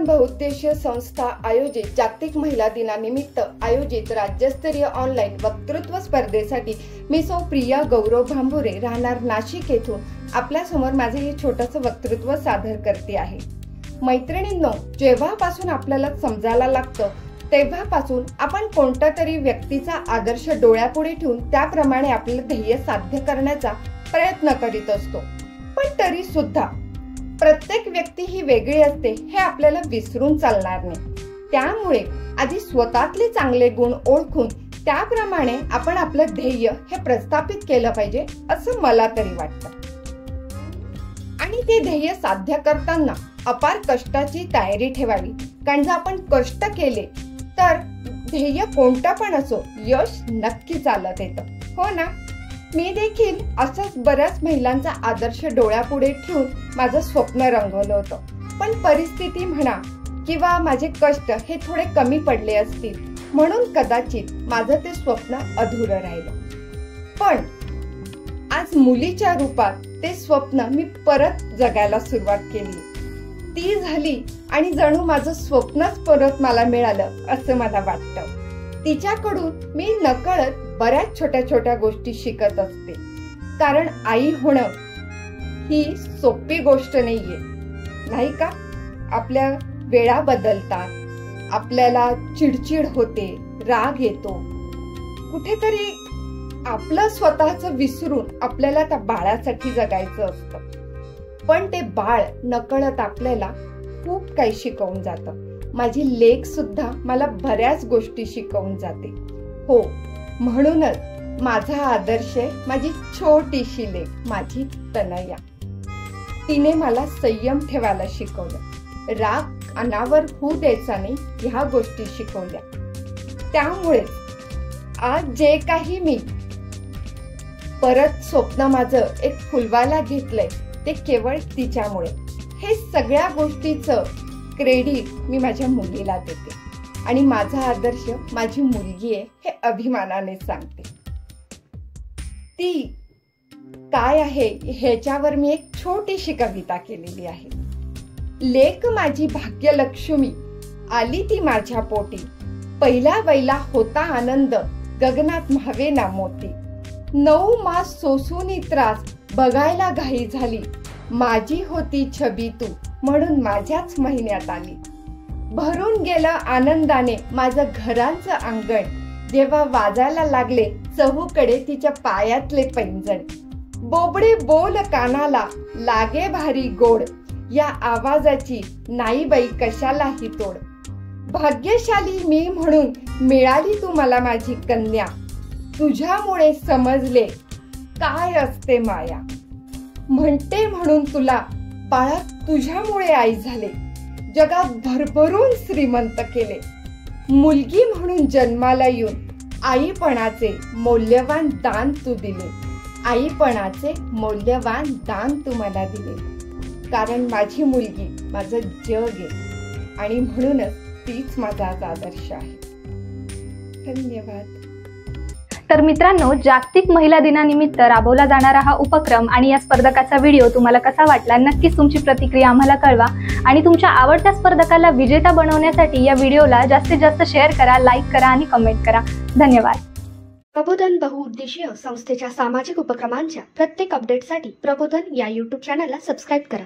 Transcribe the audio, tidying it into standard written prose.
प्रबोधन बहुउद्देशीय संस्था आयोजित जागतिक महिला दिनानिमित्त आयोजित राज्यस्तरीय ऑनलाईन वक्तृत्व स्पर्धेसाठी मी सौ प्रिया गौरव भांबुरे राहणार नाशिक येथून आपल्या समोर माझे हे छोटंसं वक्तृत्व सादर करते आहे। मैत्रिणींनो, जेव्हापासून आपल्याला समजायला लागतं तेव्हापासून आपण कोणत्या तरी व्यक्तीचा आदर्श डोळ्यापुढे ठेवून त्याप्रमाणे आपलं ध्येय साध्य करण्याचा प्रयत्न करीत असतो। पण तरी सुद्धा प्रत्येक व्यक्ती ही वेगळी असते हे आपल्याला विसरून चालणार नाही। त्यामुळे आधी स्वतःतले चांगले गुण ओळखून त्याप्रमाणे आपण आपलं ध्येय हे प्रस्थापित केलं पाहिजे असं मला तरी वाटतं। आणि ते ध्येय साध्य करताना अपार कष्टाची तयारी ठेवावी, कारण जर आपण कष्ट केले तर ध्येय कोणतं पण असो यश नक्की चालत येतं, हो ना। मी देखील असंच बऱ्याच महिलांचा आदर्श डोळ्यापुढे ठेवून माझं स्वप्न रंगवलं होतं, पण परिस्थिती म्हणा किंवा माझे कष्ट हे थोडे कमी पडले असतील म्हणून कदाचित माझं ते स्वप्न अधुरं राहिलं। पण आज मुलीच्या रूपात ते स्वप्न मी परत जगायला सुरुवात केली, ती झाली आणि जणू माझं स्वप्नच परत मला मिळालं असं मला वाटतं। तिच्याकडून मी नकळत बऱ्याच छोट्या छोट्या गोष्टी शिकत असते, कारण आई होणं ही सोपी गोष्ट नाहीये, नाही का। आपल्या वेळा बदलतात, आपल्याला चिडचिड होते, राग येतो, कुठेतरी आपलं स्वतःचं विसरून आपल्याला त्या बाळासाठी जगायचं असतं। पण ते बाळ नकळत आपल्याला खूप काही शिकवून जातं। माझी लेक सुद्धा मला बऱ्याच गोष्टी शिकवून जाते, हो। म्हणूनच माझा आदर्श माझी छोटीशी लेक माझी तनया, तिने मला संयम ठेवायला शिकवलं, राग अनावर होऊ द्यायचा नाही ह्या गोष्टी शिकवल्या। त्यामुळे आज जे काही मी परत स्वप्न माझं एक फुलवायला घेतलंय ते केवळ तिच्यामुळे। हे सगळ्या गोष्टीचं क्रेडिट मी माझ्या मुलीला देते आणि माझा आदर्श माझी मुलगी आहे हे अभिमानाने सांगते। ती काय आहे ह्याच्यावर मी एक छोटीशी कविता केलेली आहे। लेक माझी भाग्यलक्ष्मी आली ती माझ्या पोटी, पहिल्या वैला होता आनंद गगनात म्हावे ना मोती, 9 मास सोसूनी त्रास बघायला घाई झाली, माझी होती छबी तू म्हणून माझ्याच महिन्यात आली, भरून गेलं आनंदाने माझं घरांचं अंगण, जेव्हा वाजायला लागले चहूकडे तिच्या पायातले पैंजण, बोबडे बोल कानाला लागे भारी गोड, या आवाजाची नाही बाई कशालाही तोड, भाग्यशाली मी म्हणून मिळाली तू मला माझी कन्या, तुझ्यामुळे समजले काय असते माया, म्हणते म्हणून तुला बाळा तुझ्यामुळे आई झाले, जगात भरभरून श्रीमंत केले, मुलगी म्हणून जन्माला येऊन आईपणाचे मौल्यवान दान तू दिले, आईपणाचे मौल्यवान दान तू मला दिले, कारण माझी मुलगी माझं जग आहे आणि म्हणूनच तीच माझा आदर्श आहे। धन्यवाद। तर मित्रांनो, जागतिक महिला दिनानिमित्त राबवला जाणारा हा उपक्रम आणि या स्पर्धकाचा व्हिडिओ तुम्हाला कसा वाटला नक्कीच तुमची प्रतिक्रिया आम्हाला कळवा आणि तुमच्या आवडत्या स्पर्धकाला विजेता बनवण्यासाठी या व्हिडिओला जास्तीत जास्त शेअर करा, लाईक करा आणि कमेंट करा। धन्यवाद। प्रबोधन बहुउद्देशीय संस्थेच्या सामाजिक उपक्रमांच्या प्रत्येक अपडेटसाठी प्रबोधन या YouTube चॅनलला सबस्क्राईब करा।